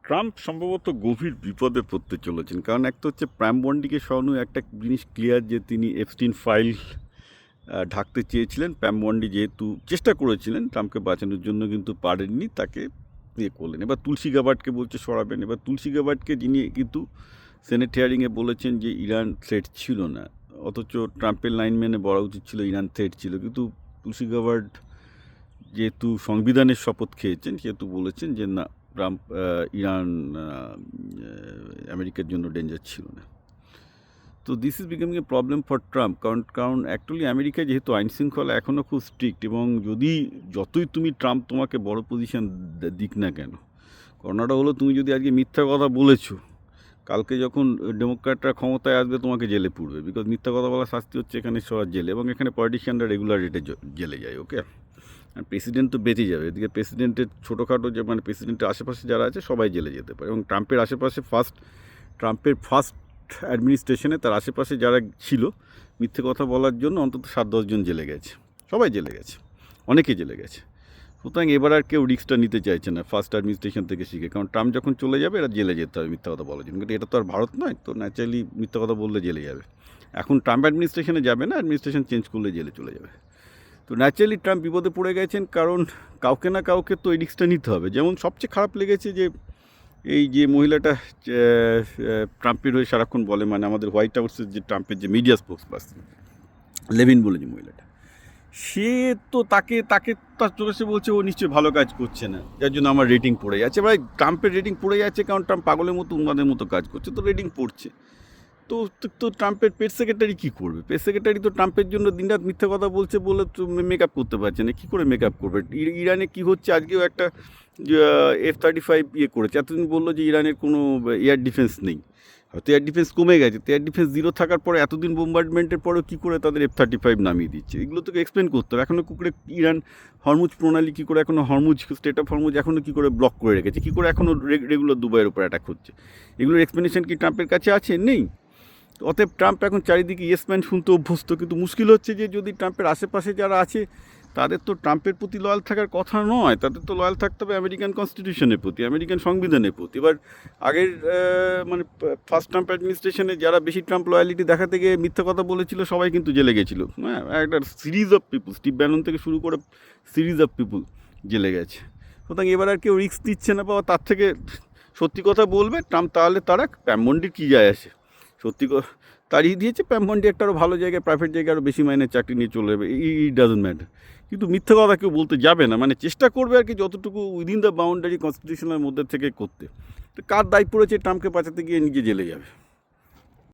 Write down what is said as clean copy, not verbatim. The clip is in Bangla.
ট্রাম্প সম্ভবত গভীর বিপদে পড়তে চলেছেন, কারণ একটা হচ্ছে প্রাইম বন্ডিকে সরানো একটা জিনিস ক্লিয়ার যে তিনি এপস্টিন ফাইল ঢাকতে চেয়েছিলেন। প্রাইম বন্ডি যেহেতু চেষ্টা করেছিলেন ট্রাম্পকে বাঁচানোর জন্য, কিন্তু পারেননি, তাকে ইয়ে করলেন। এবার তুলসী গাবার্ডকে বলছে সরাবেন। এবার তুলসী গাবার্ডকে যিনি কিন্তু সেনেট হিয়ারিংয়ে বলেছেন যে ইরান থ্রেট ছিল না, অথচ ট্রাম্পের লাইন মেনে বলা উচিত ছিল ইরান থ্রেট ছিল। কিন্তু তুলসী গাবার্ড যেহেতু সংবিধানের শপথ খেয়েছেন, সেহেতু বলেছেন যে না, ট্রাম্প ইরান আমেরিকার জন্য ডেঞ্জার ছিল না। তো this is becoming A problem for Trump, কারণ অ্যাকচুয়ালি আমেরিকায় যেহেতু আইন শৃঙ্খলা এখনও খুব স্ট্রিক্ট, এবং যতই তুমি ট্রাম্প তোমাকে বড় পজিশন দিক না কেন, ঘটনাটা হলো তুমি যদি আজকে মিথ্যা কথা বলেছো, কালকে যখন ডেমোক্র্যাটরা ক্ষমতায় আসবে তোমাকে জেলে পুড়বে, বিকজ মিথ্যা কথা বলার শাস্তি হচ্ছে এখানে সবার জেলে, এবং এখানে পলিটিশিয়ানরা রেগুলার রেটে জেলে যায়। ওকে, আর প্রেসিডেন্ট তো বেঁচে যাবে, এদিকে প্রেসিডেন্টের ছোটোখাটো যে মানে প্রেসিডেন্টের আশেপাশে যারা আছে সবাই জেলে যেতে পারে। এবং ট্রাম্পের আশেপাশে ট্রাম্পের ফার্স্ট অ্যাডমিনিস্ট্রেশনে তার আশেপাশে যারা ছিল মিথ্যে কথা বলার জন্য অন্তত 7-10 জন জেলে গেছে, সবাই জেলে গেছে, অনেকে জেলে গেছে। সুতরাং এবার আর কেউ রিস্কটা নিতে চাইছে না ফার্স্ট অ্যাডমিনিস্ট্রেশন থেকে শিখে, কারণ ট্রাম্প যখন চলে যাবে এরা জেলে যেতে হবে মিথ্যা কথা বলার জন্য। কিন্তু এটা তো আর ভারত নয়, তো ন্যাচারালি মিথ্যা কথা বললে জেলে যাবে। এখন ট্রাম্প অ্যাডমিনিস্ট্রেশনে যাবে না, অ্যাডমিনিস্ট্রেশন চেঞ্জ করলে জেলে চলে যাবে। তো ন্যাচারালি ট্রাম্প বিপদে পড়ে গেছেন, কারণ কাউকে না কাউকে তো এই রিস্কটা নিতে হবে। যেমন সবচেয়ে খারাপ লেগেছে যে এই যে মহিলাটা ট্রাম্পের হয়ে সারাক্ষণ বলে, মানে আমাদের হোয়াইট হাউসের যে ট্রাম্পের যে মিডিয়া স্পোক্স পার্সন লেভিন বলে যে মহিলাটা, সে তো তাকে তার চোখে বলছে ও নিশ্চয়ই ভালো কাজ করছে না, যার জন্য আমার রেটিং পড়ে যাচ্ছে। ভাই, ট্রাম্পের রেটিং পড়ে যাচ্ছে কারণ ট্রাম্প পাগলের মতো উন্মাদের মতো কাজ করছে, তো রেটিং পড়ছে। তো তো ট্রাম্পের পেট সেক্রেটারি কী করবে? পেট সেক্রেটারি তো ট্রাম্পের জন্য দিনরাত মিথ্যা কথা বলছে বলে তো মেকআপ করতে পারছে না। কী করে মেকআপ করবে? ইরানে কী হচ্ছে, আজকেও একটা F-35 ইয়ে করেছে। এতদিন বললো যে ইরানের কোনো এয়ার ডিফেন্স নেই, হয়তো এয়ার ডিফেন্স কমে গেছে। তো এয়ার ডিফেন্স জিরো থাকার পরে এতদিন বোম্বার্ডমেন্টের পরেও কী করে তাদের F-35 নামিয়ে দিচ্ছে? এগুলো তোকে এক্সপ্লেন করতে হবে। এখনও কী করে ইরান হরমুজ প্রণালী, কী করে এখনও হরমুজ স্টেট অফ হরমুজ এখনও কী করে ব্লক করে রেখেছে, কী করে এখনও রেগুলার দুবাইয়ের উপর অ্যাটাক হচ্ছে? এগুলোর এক্সপ্লেনেশন কি ট্রাম্পের কাছে আছে? নেই। অতএব ট্রাম্প এখন চারিদিকে ইয়েসম্যান শুনতে অভ্যস্ত, কিন্তু মুশকিল হচ্ছে যে যদি ট্রাম্পের আশেপাশে যারা আছে তাদের তো ট্রাম্পের প্রতি লয়াল থাকার কথা নয়, তাদের তো লয়াল থাকতে হবে আমেরিকান কনস্টিটিউশনের প্রতি, আমেরিকান সংবিধানের প্রতি। এবার আগের মানে ফার্স্ট ট্রাম্প অ্যাডমিনিস্ট্রেশনে যারা বেশি ট্রাম্প লয়ালিটি দেখাতে গিয়ে মিথ্যা কথা বলেছিল সবাই কিন্তু জেলে গেছিলো। হ্যাঁ, একটা series of people, Steve Bannon থেকে শুরু করে সিরিজ অফ পিপুল জেলে গেছে। সুতরাং এবার আর কেউ রিস্ক দিচ্ছে না, বাবা তার থেকে সত্যি কথা বলবে ট্রাম্প, তাহলে তারা প্যামন্ডির কী যায় আসে, সত্যি তাড়িয়ে দিয়েছে। প্যামবন্ডি একটা আরও ভালো জায়গায়, প্রাইভেট জায়গায় আরও বেশি মাইনের চাকরি নিয়ে চলে যাবে, ইট ডাজন্ট ম্যাটার। কিন্তু মিথ্যে কথা কেউ বলতে যাবে না, মানে চেষ্টা করবে আর কি যতটুকু উইদিন দ্য বাউন্ডারি কনস্টিটিউশনের মধ্যে থেকে করতে। তো কার দায়িত্ব পড়েছে ট্রাম্পকে বাঁচাতে গিয়ে নিজে জেলে যাবে।